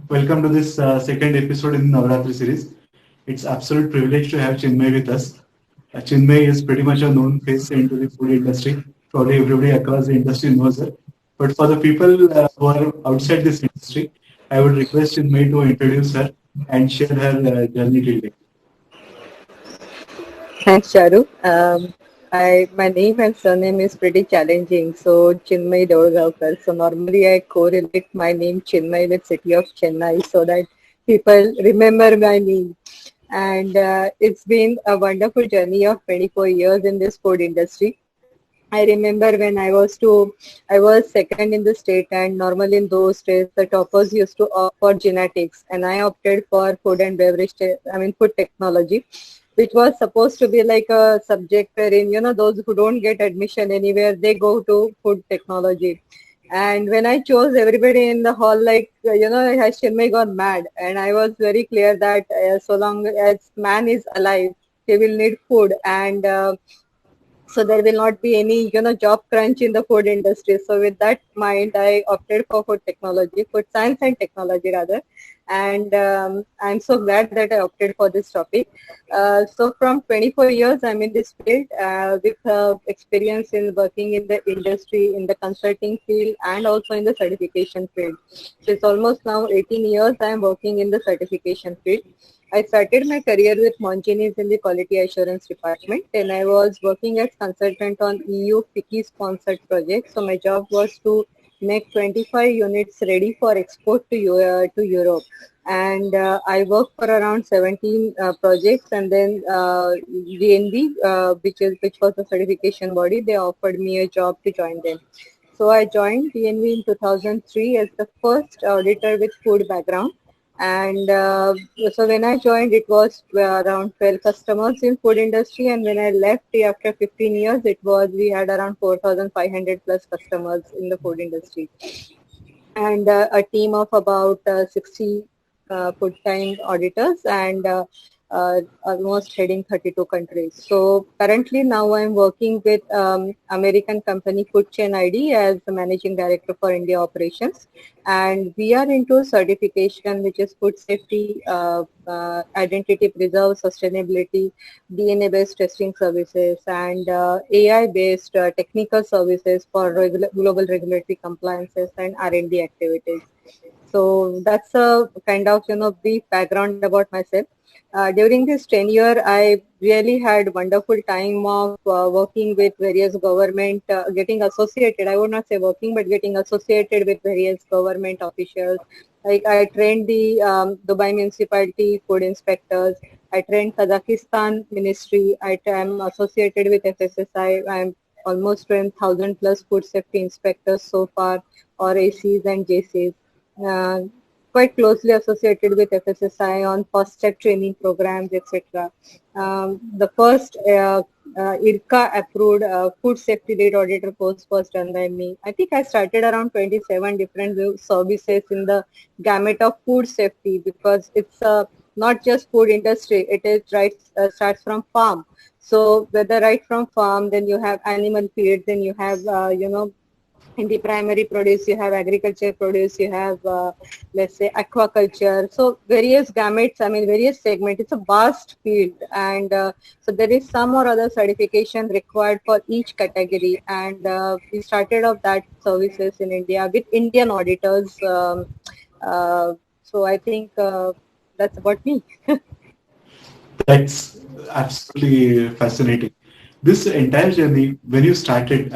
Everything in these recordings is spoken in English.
Welcome to this second episode in the Navratri series. It's absolute privilege to have Chinmay with us. Chinmay is pretty much a known face into the food industry. Probably everybody across the industry knows her. But for the people who are outside this industry, I would request Chinmay to introduce her and share her journey till date. Thanks, Charu. My name and surname is pretty challenging. So Chinmay Dolgaonkar. So normally I correlate my name Chinmay with city of Chennai so that people remember my name. And it's been a wonderful journey of 24 years in this food industry. I remember when I was second in the state, and normally in those days the toppers used to opt for genetics, and I opted for food and beverage, food technology, which was supposed to be like a subject wherein, those who don't get admission anywhere, they go to food technology. And when I chose, everybody in the hall, has Chinmay gone mad? And I was very clear that so long as man is alive, he will need food. And so there will not be any job crunch in the food industry. So with that mind, I opted for food science and technology rather. And I'm so glad that I opted for this topic. So from 24 years I'm in this field, with experience in working in the industry, in the consulting field, and also in the certification field. So it's almost now 18 years I'm working in the certification field. I started my career with Monginis in the quality assurance department, and I was working as consultant on EU FICCI sponsored projects. So my job was to make 25 units ready for export to Europe. And I worked for around 17 projects, and then DNV, which was the certification body, they offered me a job to join them. So I joined DNV in 2003 as the first auditor with food background. And so when I joined, it was around 12 customers in food industry, and when I left after 15 years, we had around 4,500 plus customers in the food industry, and a team of about 60 full-time auditors, and almost heading 32 countries. So currently now I'm working with American company Food Chain ID as the managing director for India operations, and we are into certification, which is food safety, identity preserve, sustainability, DNA-based testing services, and AI-based technical services for global regulatory compliances and R&D activities. So that's a kind of brief background about myself. During this tenure, I really had wonderful time of working with various government, getting associated. I would not say working, but getting associated with various government officials. Like I trained the Dubai municipality food inspectors. I trained Kazakhstan ministry. I am associated with FSSI. I'm almost trained 1,000 plus food safety inspectors so far, or ACs and JCs. Uh, Quite closely associated with FSSI on first step training programs, etc. The first IRCA approved food safety lead auditor course was done by me. I think I started around 27 different services in the gamut of food safety, because it's not just food industry. It is starts from farm. So whether right from farm, then you have animal feed, then you have in the primary produce, you have agriculture produce, you have, let's say, aquaculture. So various gametes, various segments. It's a vast field. And so there is some or other certification required for each category. And we started off that services in India with Indian auditors. Uh, so I think that's about me. That's absolutely fascinating. This entire journey, when you worked with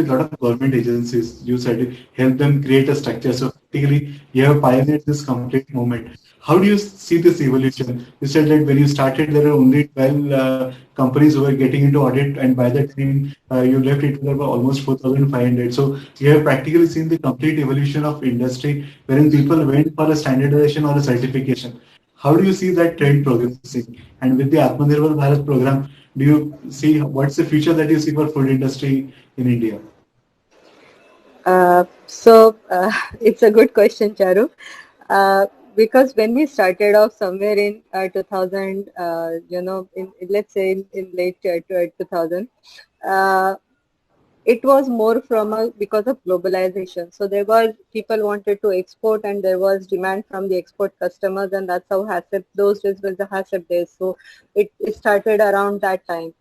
a lot of government agencies. You said you helped them create a structure. So practically, you have pioneered this complete movement. How do you see this evolution? You said that when you started, there were only 12 companies who were getting into audit, and by that time, you left it there were almost 4,500. So you have practically seen the complete evolution of industry, wherein people went for a standardization or a certification. How do you see that trend progressing? And with the Atmanirbhar Bharat program, do you see what's the future that you see for food industry in India? It's a good question, Charu. Because when we started off somewhere in 2000, let's say in late 2000, uh, it was more because of globalization. So there was people wanted to export, and there was demand from the export customers, and that's how HACCP, those days was the HACCP days. So it started around that time.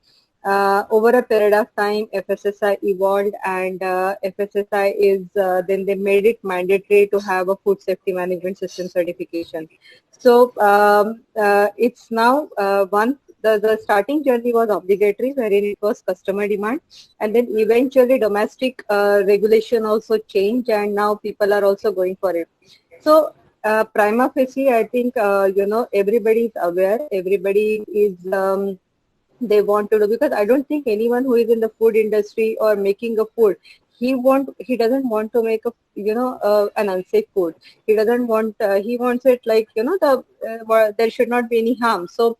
Over a period of time, FSSI evolved, and FSSI then they made it mandatory to have a food safety management system certification. So it's now the starting journey was obligatory, wherein it was customer demand, and then eventually domestic regulation also changed, and now people are also going for it. So prima facie, I think everybody is aware, everybody is they want to do, because I don't think anyone who is in the food industry or making a food, he doesn't want to make an unsafe food. He doesn't want he wants it like there should not be any harm. So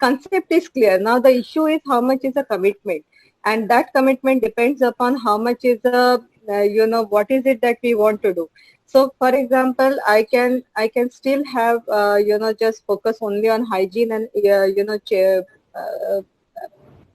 concept is clear. Now the issue is how much is a commitment, and that commitment depends upon how much is what is it that we want to do. So for example, I can still have just focus only on hygiene and uh,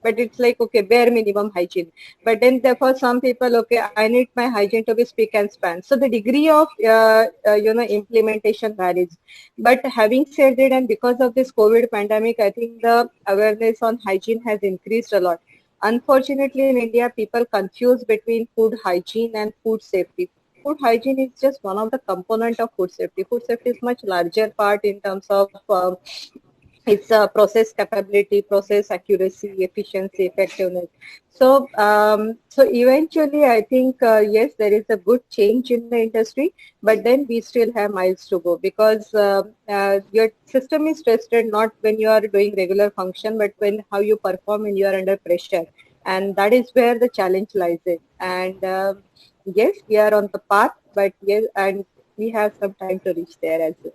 but it's like, okay, bare minimum hygiene. But then therefore some people, okay, I need my hygiene to be spick and span. So the degree of implementation varies. But having said it, and because of this COVID pandemic, I think the awareness on hygiene has increased a lot. Unfortunately, in India, people confuse between food hygiene and food safety. Food hygiene is just one of the component of food safety. Food safety is much larger part in terms of its process capability, process accuracy, efficiency, effectiveness. So eventually, I think yes, there is a good change in the industry, but then we still have miles to go, because your system is tested not when you are doing regular function, but when how you perform when you are under pressure, and that is where the challenge lies in. And yes, we are on the path, but yes, and we have some time to reach there as well.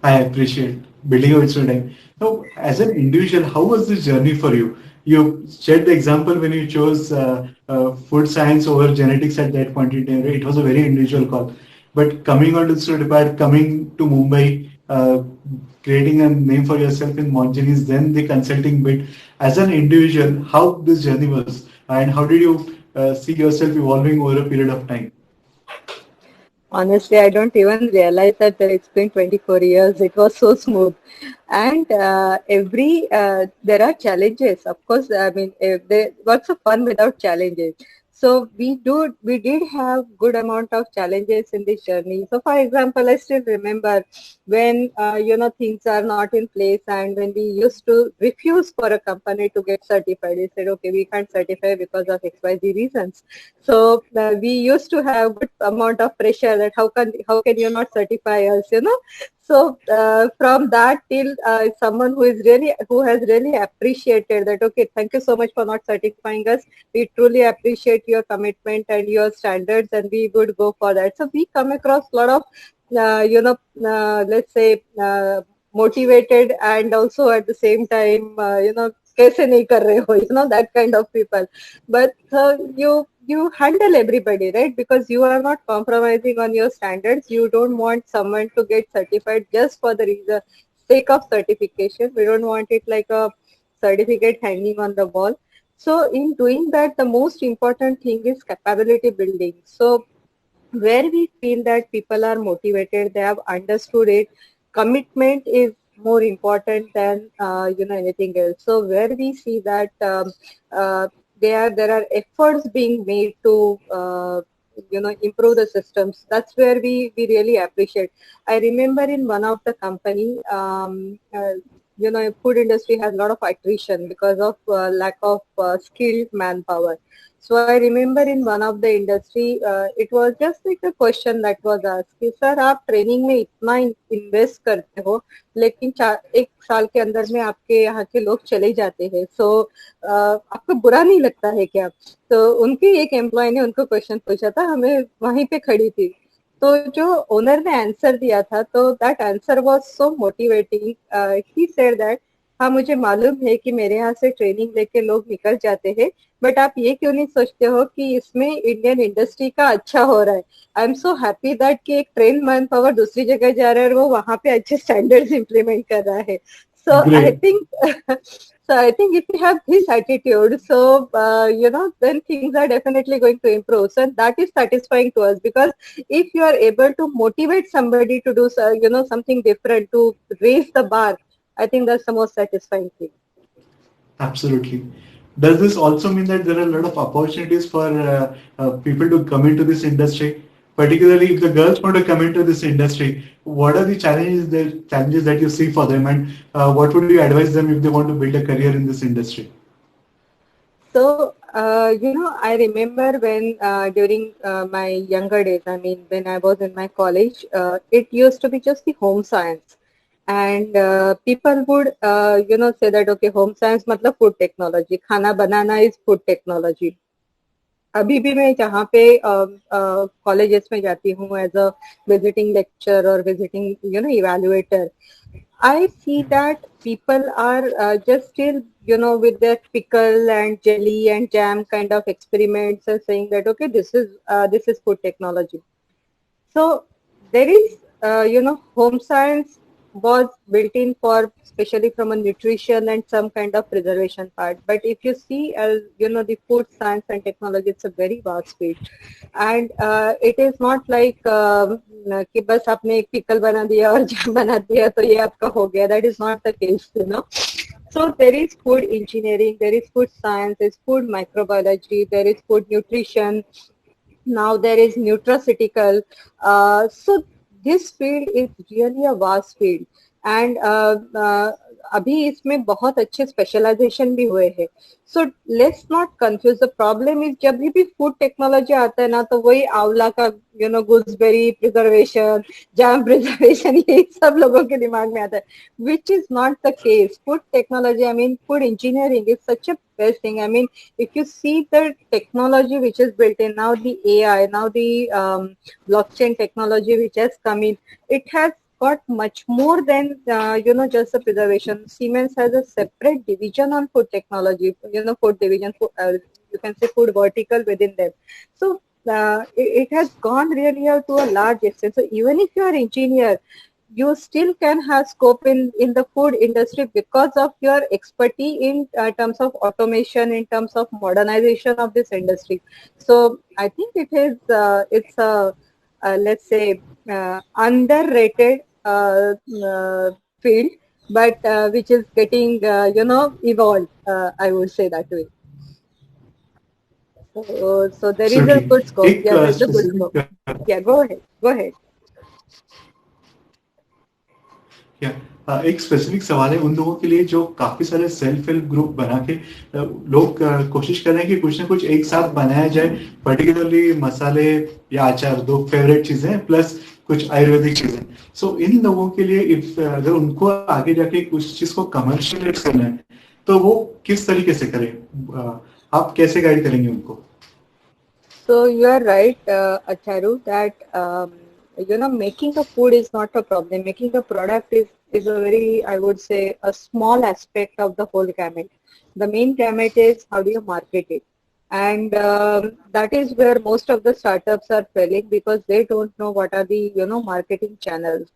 I appreciate building up its time. So, as an individual, how was this journey for you? You shared the example when you chose food science over genetics at that point in time. It was a very individual call. But coming on to Stuttgart, coming to Mumbai, creating a name for yourself in Mongenis, then the consulting bit. As an individual, how this journey was, and how did you see yourself evolving over a period of time? Honestly, I don't even realize that it's been 24 years. It was so smooth. And there are challenges. Of course, I mean, what's the fun without challenges? So we did have good amount of challenges in this journey. So for example, I still remember when, things are not in place, and when we used to refuse for a company to get certified, we said, okay, we can't certify because of XYZ reasons. So we used to have good amount of pressure that how can you not certify us. So from that till someone who has really appreciated that, okay, thank you so much for not certifying us. We truly appreciate your commitment and your standards, and we would go for that. So we come across a lot of let's say motivated, and also at the same time kaise nahi kar rahe ho, that kind of people. But you handle everybody, right? Because you are not compromising on your standards. You don't want someone to get certified just for the reason sake of certification. We don't want it like a certificate hanging on the wall. So in doing that, the most important thing is capability building. So where we feel that people are motivated, they have understood it, commitment is more important than anything else. So where we see that there are efforts being made to improve the systems, that's where we really appreciate. I remember in one of the company, food industry has a lot of attrition because of lack of skilled manpower. So I remember in one of the industry, it was just like a question that was asked कि sir आप training में इतना invest करते हो, लेकिन एक साल के अंदर में आपके यहाँ के लोग चले जाते हैं, सो आपको बुरा नहीं लगता है क्या? तो उनकी एक एम्प्लॉय ने उनको क्वेश्चन पूछा था, हमें वहीं पे खड़ी थी, तो जो ओनर ने आंसर दिया था, तो that answer was so motivating. He said that हाँ, मुझे मालूम है कि मेरे यहाँ से ट्रेनिंग लेके लोग निकल जाते हैं, बट आप ये क्यों नहीं सोचते हो कि इसमें इंडियन इंडस्ट्री का अच्छा हो रहा है. I am so happy that कि एक ट्रेन मैन पावर दूसरी जगह जा रहा है और वो वहां पे अच्छे स्टैंडर्ड्स इम्प्लीमेंट कर रहा है. So I Great. think, so I think if you have this attitude, so then things are definitely going to improve. So that is satisfying to us, because if you are able to motivate somebody to do something different, to raise the bar, I think that's the most satisfying thing. Absolutely. Does this also mean that there are a lot of opportunities for people to come into this industry? Particularly if the girls want to come into this industry, what are the challenges that you see for them, and what would you advise them if they want to build a career in this industry? So, I remember when during my younger days, I mean, when I was in my college, it used to be just the home science. And people would, say that, okay, home science matlab food technology, khana banana is food technology. अभी भी मैं जहाँ पे colleges में जाती हूँ as a visiting lecture और visiting evaluator, I see that people are just still, with their pickle and jelly and jam kind of experiments and saying that, okay, this is food technology. So there is, home science was built in for especially from a nutrition and some kind of preservation part. But if you see, as the food science and technology, it's a very vast field, and it is not like कि बस आपने एक pickle बना दिया और jam बना दिया तो ये आपका हो गया. That is not the case. So there is food engineering, there is food science, there is food microbiology, there is food nutrition, now there is nutraceutical. So this field is really a vast field, and अभी इसमें बहुत अच्छे specialisation भी हुए हैं. So let's not confuse. The problem is जब भी food technology आता है ना, तो वही आंवला का गुसबेरी प्रिजर्वेशन, जैम प्रिजर्वेशन, ये सब लोगों के दिमाग में आता है, which is not the case. Food technology, I mean, food engineering is such a best thing. I mean, if you see the technology which is built in now, the AI, now the blockchain technology which has come in, it has got much more than just the preservation. Siemens has a separate division on food technology, food division, you can say food vertical within them. So it has gone really out to a large extent. So even if you are engineer, you still can have scope in the food industry because of your expertise in terms of automation, in terms of modernization of this industry. So I think it's a let's say underrated field, but which is getting evolved. I would say that way. So there is a Absolutely. good scope. एक Yeah, there is a good specific scope. Yeah, go ahead. Go ahead. क्या एक specific सवाल है उन लोगों के लिए जो काफी सारे सेल्फ हेल्प ग्रुप बना के लोग कोशिश कर रहे हैं कि कुछ ना कुछ एक साथ बनाया जाए, पर्टिकुलरली मसाले या अचार, दो फेवरेट चीजें प्लस कुछ आयुर्वेदिक चीजें. सो इन लोगों के लिए इफ अगर उनको आगे जाके कुछ चीज को कमर्शियलाइज करना है तो वो किस तरीके से करें, आप कैसे गाइड करेंगे उनको? So you are right, Acharu, that making a food is not a problem. Making a product is a very, I would say, a small aspect of the whole gamut. The main gamut is how do you market it, and that is where most of the startups are failing, because they don't know what are the marketing channels.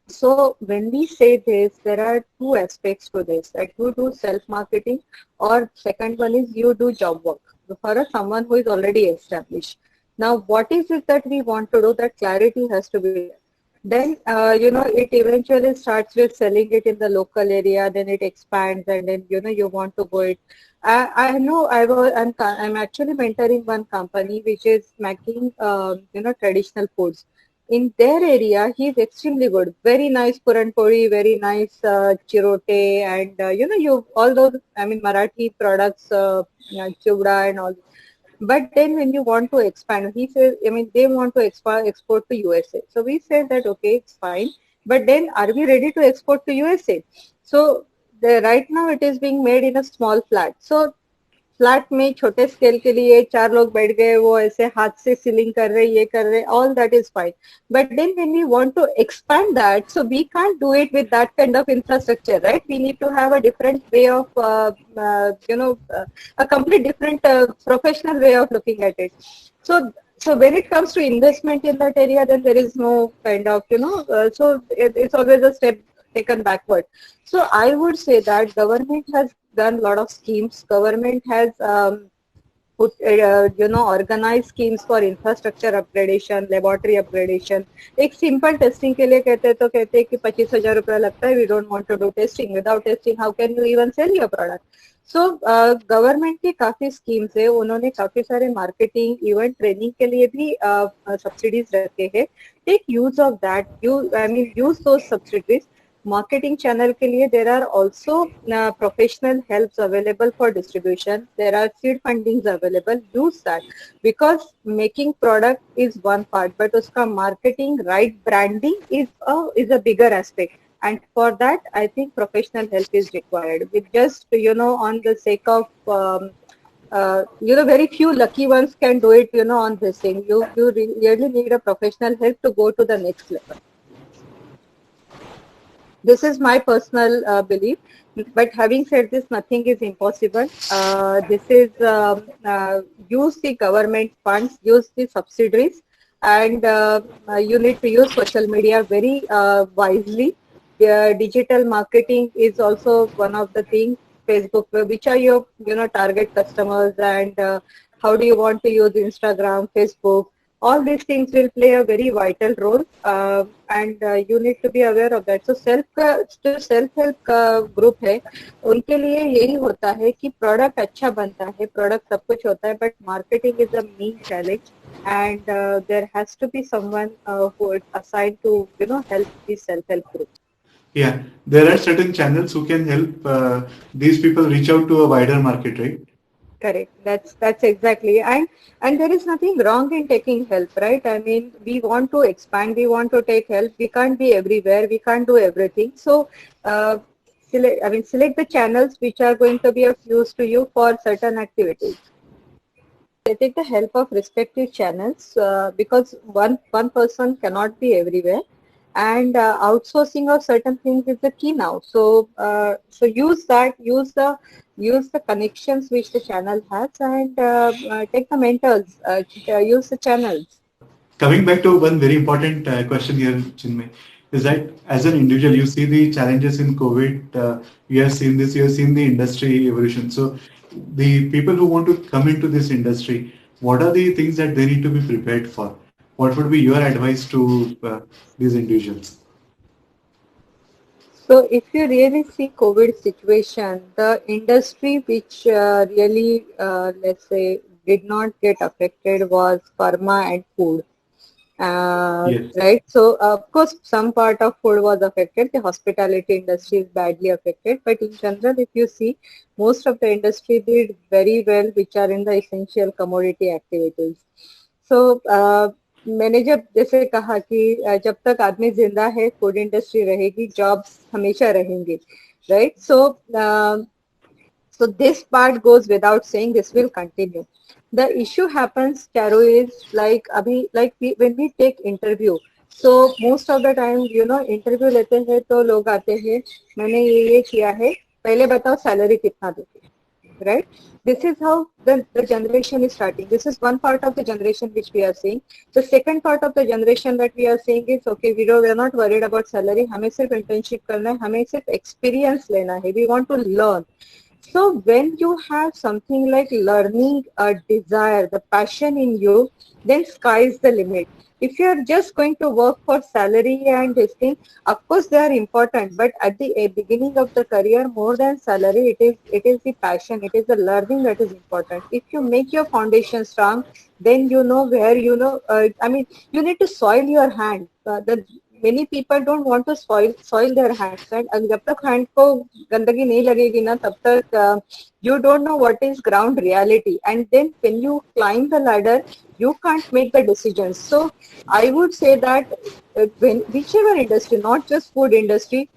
So when we say this, there are two aspects to this, that you do self-marketing, or second one is you do job work for someone who is already established. Now, what is it that we want to do? That clarity has to be there. Then, it eventually starts with selling it in the local area, then it expands, and then, you want to go it. I know I'm actually mentoring one company which is making, traditional foods. In their area, he is extremely good. Very nice puran puri, very nice chirote, and you all those. I mean, Marathi products, chubda and all. But then when you want to expand, he says, I mean, they want to export to USA. So we said that okay, it's fine. But then, are we ready to export to USA? So right now it is being made in a small flat. So flat में छोटे scale के लिए चार लोग बैठ गए, वो ऐसे हाथ से सीलिंग कर रहे, ये कर रहे, all that is fine. But then when we want to expand that, so we can't do it with that kind of infrastructure, right? We need to have a different way of, a complete different professional way of looking at it. So when it comes to investment in that area, then there is no kind of, so it's always a step. taken backward. So I would say that government has done a lot of schemes. Government has put organize schemes for infrastructure upgradation, laboratory upgradation. एक simple testing के लिए कहते हैं कि 25,000 रुपया लगता है. We don't want to do testing. Without testing, how can you even sell your product? So government की काफी स्कीम्स है. उन्होंने काफी सारे मार्केटिंग इवेंट ट्रेनिंग के लिए भी सब्सिडीज रखे हैं. Take use of that. Use those subsidies. Marketing channel के लिए there are also professional helps available for distribution. There are seed fundings available. Use that, because making product is one part, but उसका marketing, right branding is a bigger aspect. And for that, I think professional help is required. With just on the sake of very few lucky ones can do it. On this thing, you really need a professional help to go to the next level. This is my personal belief. But having said this, nothing is impossible. This is use the government funds, use the subsidiaries, and you need to use social media very wisely. Digital marketing is also one of the things. Facebook, which are your target customers, and how do you want to use Instagram, Facebook? All these things will play a very vital role, and you need to be aware of that. So self-help group है, उनके लिए यही होता है कि product अच्छा बनता है, product सब कुछ होता है, but marketing is a main challenge, and there has to be someone who is assigned to help the self-help group. Yeah, there are certain channels who can help these people reach out to a wider market, right? Correct. That's exactly. And there is nothing wrong in taking help, right? I mean, we want to expand, we want to take help. We can't be everywhere, we can't do everything. So select the channels which are going to be of use to you for certain activities. I take the help of respective channels because one person cannot be everywhere. And outsourcing of certain things is the key now. So use that, use the connections which the channel has, and take the mentors, use the channels. Coming back to one very important question here, Chinmay, is that as an individual, you see the challenges in COVID, you have seen this, you have seen the industry evolution. So the people who want to come into this industry, what are the things that they need to be prepared for? What would be your advice to these individuals? So if you really see COVID situation, the industry which really, let's say, did not get affected was pharma and food. Yes. Right. So of course, some part of food was affected. The hospitality industry is badly affected. But in general, if you see, most of the industry did very well, which are in the essential commodity activities. So मैंने जब जैसे कहा कि जब तक आदमी जिंदा है, फूड इंडस्ट्री रहेगी, जॉब्स हमेशा रहेंगे, right? So this part goes without saying, this will continue. The issue happens, Charu, is like when we take interview, so most of the time interview लेते हैं तो लोग आते हैं, मैंने ये किया है, पहले बताओ सैलरी कितना दोगे, right? This is how the generation is starting. This is one part of the generation which we are seeing. The second part of the generation that we are seeing is, okay, we are not worried about salary. हमें सिर्फ internship करना है, हमें सिर्फ experience लेना है. We want to learn. So when you have something like learning, a desire, the passion in you, then sky is the limit. If you are just going to work for salary and this thing, of course they are important, but at the beginning of the career, more than salary, it is the passion, it is the learning that is important. If you make your foundation strong, then you know where you need to soil your hand. Many people don't want to soil their hands, and जब तक hand को गंदगी नहीं लगेगी ना, तब तक you don't know what is ground reality. And then when you climb the ladder, you can't make the decisions. So I would say that whichever industry, not just food industry,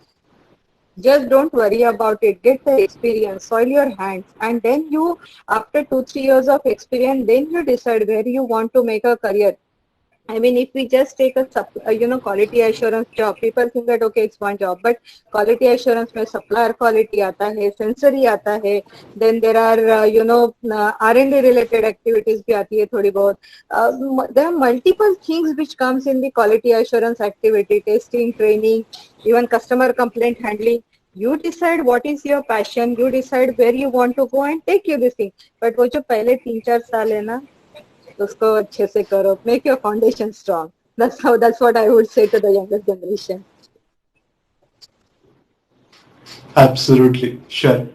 just don't worry about it. Get the experience, soil your hands, and then you, after 2-3 years of experience, then you decide where you want to make a career. I mean, if we just take quality assurance job, people think that okay, it's one job, but quality assurance में supplier quality आता है, sensory आता है, then there are R&D related activities भी आती है थोड़ी बहुत. There are multiple things which comes in the quality assurance activity, testing, training, even customer complaint handling. You decide what is your passion, you decide where you want to go and take you this thing. But वो जो पहले 3-4 साल है ना, उसको अच्छे से करो. Make your foundation strong. That's what I would say to the younger generation. Absolutely, sure.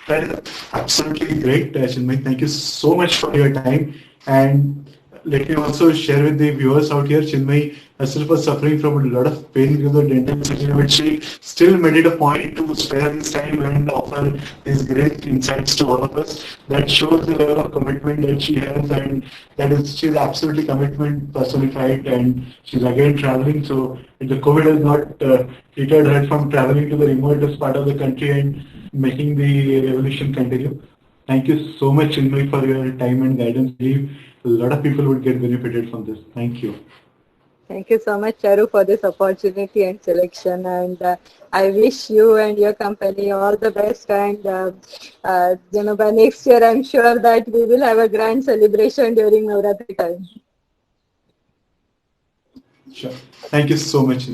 That is absolutely great, Chinmay. Thank you so much for your time. And let me also share with the viewers out here, Chinmay herself was suffering from a lot of pain because of dental surgery, but she still made it a point to spare this time and offer these great insights to all of us. That shows the level of commitment that she has, and she's absolutely commitment personified, and she's again traveling. So the COVID has not deterred her from traveling to the remotest part of the country and making the revolution continue. Thank you so much, Chinmay, for your time and guidance. I believe a lot of people would get benefited from this. Thank you. Thank you so much, Charu, for this opportunity and selection. And I wish you and your company all the best. And by next year, I'm sure that we will have a grand celebration during Navratri time. Sure. Thank you so much.